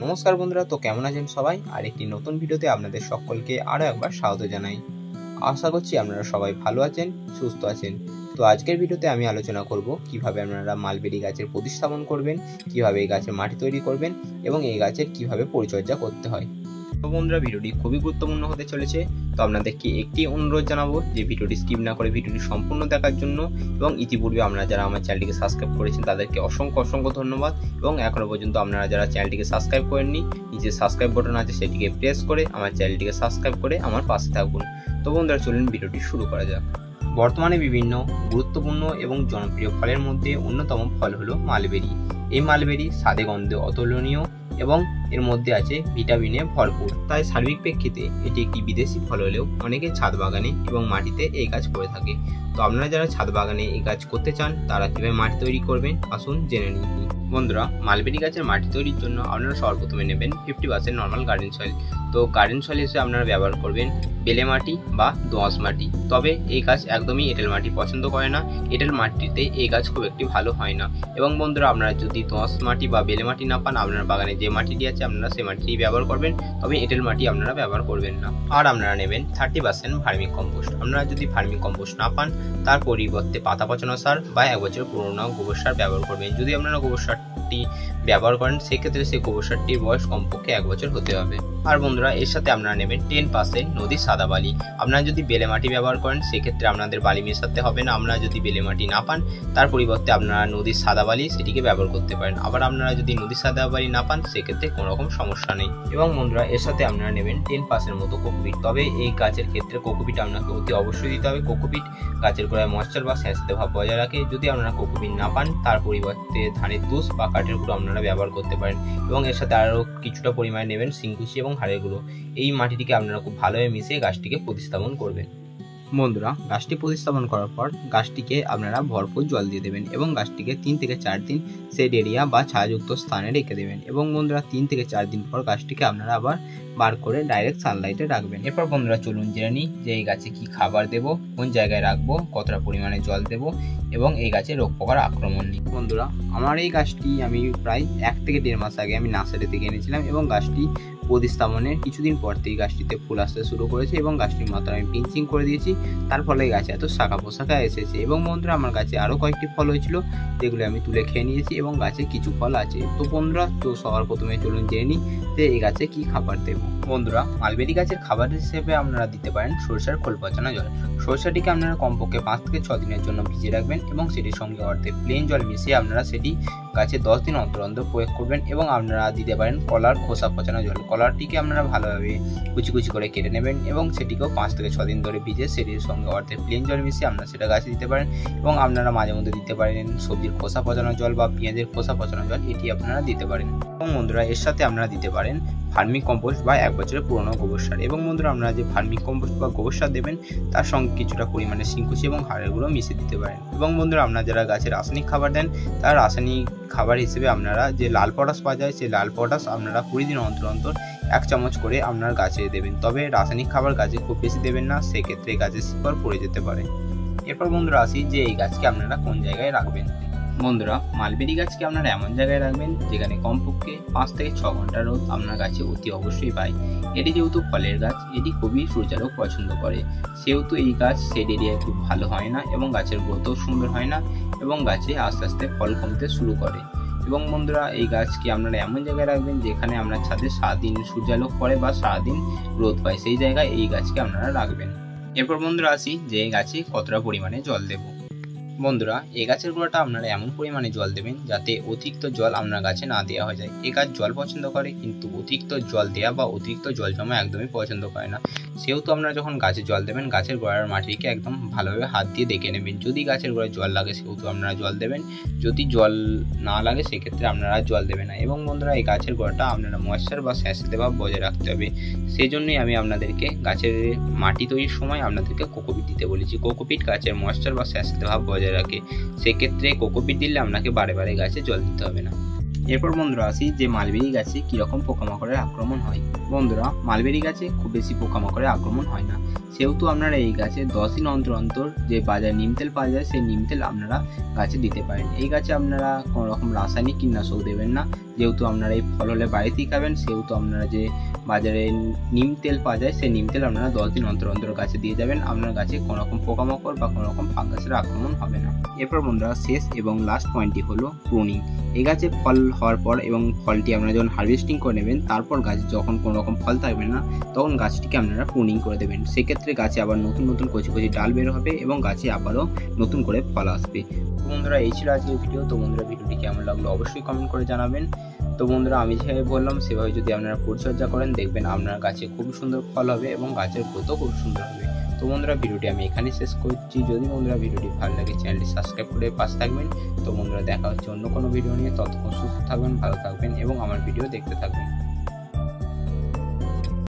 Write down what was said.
নমস্কার বন্ধুরা, তো কেমন আছেন সবাই? আর একটি নতুন ভিডিওতে আপনাদের সকলকে আরও একবার স্বাগত জানাই। আশা করছি আপনারা সবাই ভালো আছেন, সুস্থ আছেন। তো আজকের ভিডিওতে আমি আলোচনা করব কিভাবে আপনারা মালবেরি গাছের প্রতিস্থাপন করবেন, কিভাবে এই গাছের মাটি তৈরি করবেন এবং এই গাছের কিভাবে পরিচর্যা করতে হয়। তো বন্ধুরা, ভিডিওটি খুবই গুরুত্বপূর্ণ হতে চলেছে। তো আপনাদেরকে একটি অনুরোধ জানাবো যে ভিডিওটি স্কিপ না করে ভিডিওটি সম্পূর্ণ দেখার জন্য, এবং ইতিপূর্বে আপনারা যারা আমার চ্যানেলটিকে সাবস্ক্রাইব করেছেন তাদেরকে অসংখ্য ধন্যবাদ। এবং এখনো পর্যন্ত আপনারা যারা চ্যানেলটিকে সাবস্ক্রাইব করেননি, নিচে সাবস্ক্রাইব বাটন আছে সেটিকে প্রেস করে আমার চ্যানেলটিকে সাবস্ক্রাইব করে আমার পাশে থাকুন। তো বন্ধুরা, চলুন ভিডিওটি শুরু করা যাক। বর্তমানে বিভিন্ন গুরুত্বপূর্ণ এবং জনপ্রিয় ফলের মধ্যে অন্যতম ফল হলো মালবেরি। এই মালবেরি স্বাদে গন্ধে অতুলনীয় এবং এর মধ্যে আছে ভিটামিনে ভরপুর। তাই সার্বিক প্রেক্ষিতে এটি একটি বিদেশি ফল হলেও অনেকে ছাদ বাগানে এবং মাটিতে এই গাছ করে থাকে। তো আপনারা যারা ছাদ বাগানে এই গাছ করতে চান তারা কিভাবে মাটি তৈরি করবেন আসুন জেনে নিই। বন্ধুরা, মালবেরি গাছের মাটি তৈরির জন্য আপনারা সর্বপ্রথমে নেবেন 50% নর্মাল গার্ডেন সয়েল। তো গার্ডেন সয়েল হিসেবে আপনারা ব্যবহার করবেন বেলে মাটি বা দোআঁশ মাটি। তবে এই গাছ একদমই এঁটেল মাটি পছন্দ করে না, এঁটেল মাটিতে এই গাছ খুব একটি ভালো হয় না। এবং বন্ধুরা, আপনারা যদি দোআঁশ মাটি বা বেলে মাটি না পান, আপনার বাগানে যে মাটিটি আছে আপনারা সেই মাটিটি ব্যবহার করবেন, তবে এঁটেল মাটি আপনারা ব্যবহার করবেন না। আর আপনারা নেবেন 30% ভার্মি কম্পোস্ট। আপনারা যদি ভার্মি কম্পোস্ট না পান তার পরিবর্তে পাতা পচানো সার বা 1 বছর পুরোনো গোবর সার ব্যবহার করবেন। যদি আপনারা গোবর সারটি ব্যবহার করেন সেক্ষেত্রে সেই গোবর সারটির বয়স কমপক্ষে 1 বছর হতে হবে। আর বন্ধুরা, এর সাথে আপনারা নেবেন 10% নদীর সাদা বালি। আপনারা যদি বেলে মাটি ব্যবহার করেন সেক্ষেত্রে আপনাদের বালি মেশাতে হবে না। আপনারা যদি বেলে মাটি না পান তার পরিবর্তে আপনারা নদীর সাদা বালি সেটিকে ব্যবহার করতে পারেন। আবার আপনারা যদি নদীর সাদা বালি না পান সেক্ষেত্রে কোনো রকম সমস্যা নেই। এবং বন্ধুরা, এর সাথে আপনারা নেবেন 10% মতো কোকোপিট। তবে এই গাছের ক্ষেত্রে কোকোপিট আপনাকে অতি অবশ্যই দিতে হবে। কোকোপিট গাছের গোড়ায় ময়েশ্চার বা স্যাঁতসেঁতে ভাব বজায় রাখে। যদি আপনারা কোকোপিট না পান তার পরিবর্তে ধানের তুষ বা কাঠের গুঁড়ো আপনারা ব্যবহার করতে পারেন। এবং এর সাথে আরও কিছুটা পরিমাণে নেবেন শিংকুচি এবং হাড়ের গুঁড়ো। এই মাটিটিকে আপনারা খুব ভালোভাবে মিশিয়ে গাছটিকে প্রতিস্থাপন করবেন। বন্ধুরা, গাছটি প্রতিস্থাপন করার পর গাছটিকে আপনারা ভরপুর জল দিয়ে দেবেন এবং গাছটিকে 3 থেকে 4 দিন শেড এরিয়া বা ছায়াযুক্ত স্থানে রেখে দেবেন। এবং বন্ধুরা, 3 থেকে 4 দিন পর গাছটিকে আপনারা আবার বার করে ডাইরেক্ট সানলাইটে রাখবেন। এরপর বন্ধুরা, চলুন জেনে নিই যে এই গাছে কি খাবার দেব, কোন জায়গায় রাখবো, কতটা পরিমাণে জল দেব এবং এই গাছে রোগ পোকার আক্রমণ নেই। বন্ধুরা, আমার এই গাছটি আমি প্রায় 1 থেকে 1.5 মাস আগে আমি নার্সারি থেকে এনেছিলাম এবং গাছটি প্রতিস্থাপনের কিছুদিন পর থেকে গাছটিতে ফুল আসতে শুরু করেছে এবং গাছটির মাথায় আমি পিঞ্চিং করে দিয়েছি। তার ফলে গাছে এত শাখা পোশাখা এসেছে। এবং বন্ধুরা, আমার গাছে আরও কয়েকটি ফল হয়েছিল যেগুলো আমি তুলে খেয়ে নিয়েছি এবং গাছে কিছু ফল আছে। তো বন্ধুরা, তো সবার প্রথমে চলুন জেনে নিই যে এই গাছে কি খাবার দেব। বন্ধুরা, মালবেরি গাছের খাবার হিসেবে আপনারা দিতে পারেন সরষার খোল পচানো জল। সরষাটিকে আপনারা কমপক্ষে 5 থেকে 6 দিনের জন্য ভিজিয়ে রাখবেন এবং সেটির সঙ্গে অর্ধেক প্লেন জল মিশিয়ে আপনারা সেটি গাছে 10 দিন অন্তর প্রয়োগ করবেন। এবং আপনারা দিতে পারেন কলার খোসা পচানো জল। কলারটিকে আপনারা ভালোভাবে কুচি করে কেটে নেবেন এবং সেটিকেও 5 থেকে 6 দিন ধরে ভিজে সেটির সঙ্গে অর্ধেক প্লেন জল মিশিয়ে আপনারা সেটা গাছে দিতে পারেন। এবং আপনারা মাঝে মধ্যে দিতে পারেন সবজির খোসা পচানো জল বা পেঁয়াজের খোসা পচানো জল, এটি আপনারা দিতে পারেন। এবং বন্ধুরা, এর সাথে আপনারা দিতে পারেন ভার্মি কম্পোস্ট বা 1 বছরের পুরনো গোবর সার। এবং বন্ধুরা, আপনারা যে ভার্মি কম্পোস্ট বা গোবর সার দেবেন তার সঙ্গে কিছুটা পরিমাণে শিংকুচি এবং হাড়ের গুঁড়ো মিশিয়ে দিতে পারেন। এবং বন্ধুরা, আপনারা যারা গাছে রাসায়নিক খাবার দেন তার রাসায়নিক খাবার হিসেবে আপনারা যে লাল পটাশ পাওয়া যায় সেই লাল পটাশ আপনারা 20 দিন অন্তর 1 চামচ করে আপনার গাছে দেবেন। তবে রাসায়নিক খাবার গাছে খুব বেশি দেবেন না, সেক্ষেত্রে গাছের শিকড় পড়ে যেতে পারে। এরপর বন্ধুরা, আসি যে এই গাছকে আপনারা কোন জায়গায় রাখবেন। বন্ধুরা, মালবেরি গাছকে আপনারা এমন জায়গায় রাখবেন যেখানে কমপক্ষে 5 থেকে 6 ঘন্টা রোদ আপনার গাছে অতি অবশ্যই পায়। এটি যেহেতু ফলের গাছ, এটি খুবই সূর্যালোক পছন্দ করে, সেহেতু এই গাছ শেড এরিয়ায় খুব ভালো হয় না এবং গাছের গ্রোথও সুন্দর হয় না এবং গাছে আস্তে আস্তে ফল কমতে শুরু করে। এবং বন্ধুরা, এই গাছকে আপনারা এমন জায়গায় রাখবেন যেখানে আপনার ছাদে সারাদিন সূর্যালোক পড়ে বা সারাদিন রোদ পায়, সেই জায়গায় এই গাছকে আপনারা রাখবেন। এরপর বন্ধুরা, আসি যে এই গাছে কতটা পরিমাণে জল দেব। বন্ধুরা, এই গাছের গোড়াটা আপনারা এমন পরিমাণে জল দেবেন যাতে অতিরিক্ত জল আপনার গাছে না দেওয়া হয়ে যায়। এই গাছ জল পছন্দ করে কিন্তু অতিরিক্ত জল দেওয়া বা অতিরিক্ত জল জমা একদমই পছন্দ করে না। সেহেতু আপনারা যখন গাছে জল দেবেন গাছের গোড়ার মাটিকে একদম ভালোভাবে হাত দিয়ে দেখে নেবেন। যদি গাছের গোড়ায় জল লাগে সেহেতু আপনারা জল দেবেন, যদি জল না লাগে সেক্ষেত্রে আপনারা জল দেবেন না। এবং বন্ধুরা, এই গাছের গোড়াটা আপনারা ময়েশ্চার বা স্যাঁতসেঁতে ভাব বজায় রাখতে হবে। সেই জন্যই আমি আপনাদেরকে গাছের মাটি তৈরির সময় আপনাদেরকে কোকোপিট দিতে বলেছি। কোকোপিট গাছের ময়েশ্চার বা স্যাঁতসেঁতে ভাব বজায় রাখে, সেক্ষেত্রে কোকোপিট দিলে আপনাকে বারে বারে গাছে জল দিতে হবে না। এরপর বন্ধুরা, আসি যে মালবেরি গাছে কিরকম পোকামাকড়ের আক্রমণ হয়। বন্ধুরা, মালবেরি গাছে খুব বেশি পোকামাকড়ের আক্রমণ হয় না, সেহেতু আপনারা এই গাছে 10 দিন অন্তর যে বাজারে নিম তেল পাওয়া যায় সেই নিম তেল আপনারা গাছে দিতে পারেন। এই গাছে আপনারা কোনো রকম রাসায়নিক কীটনাশক দেবেন না, যেহেতু আপনারা এই ফল হলে বাড়িতেই খাবেন, সেহেতু আপনারা যে বাজারে নিম তেল পাওয়া যায় সেই নিম তেল আপনারা 10 দিন অন্তর অন্তর গাছে দিয়ে যাবেন। আপনার গাছে কোনো রকম পোকামাকড় বা কোনো রকম ফাঙ্গাসের আক্রমণ হবে না। এরপর বন্ধুরা শেষ এবং লাস্ট পয়েন্টটি হলো প্রুনিং। এই গাছে ফল হওয়ার পর এবং ফলটি আপনারা যখন হারভেস্টিং করে নেবেন, তারপর গাছে যখন কোনো রকম ফল থাকবে না তখন গাছটিকে আপনারা প্রুনিং করে দেবেন। সেক্ষেত্রে গাছে আবার নতুন নতুন কচি কচি ডাল বের হবে এবং গাছে আবারও নতুন করে ফল আসবে। তো বন্ধুরা এই ছিল আজকের ভিডিও। তো বন্ধুরা ভিডিওটি কেমন লাগলো অবশ্যই কমেন্ট করে জানাবেন। তো বন্ধুরা আমি যেভাবে বললাম সেভাবে যদি আপনারা পরিচর্যা করেন, দেখবেন আপনার গাছে খুব সুন্দর ফল হবে এবং গাছের গ্রোথও খুব সুন্দর হবে। তো বন্ধুরা ভিডিওটি আমি এখানে শেষ করছি। যদি বন্ধুরা ভিডিওটি ভালো লাগে চ্যানেলটি সাবস্ক্রাইব করে পাশে থাকবেন। তো বন্ধুরা দেখা হচ্ছে অন্য কোনো ভিডিও নিয়ে। ততক্ষণ সুস্থ থাকবেন, ভালো থাকবেন এবং আমার ভিডিও দেখতে থাকবেন।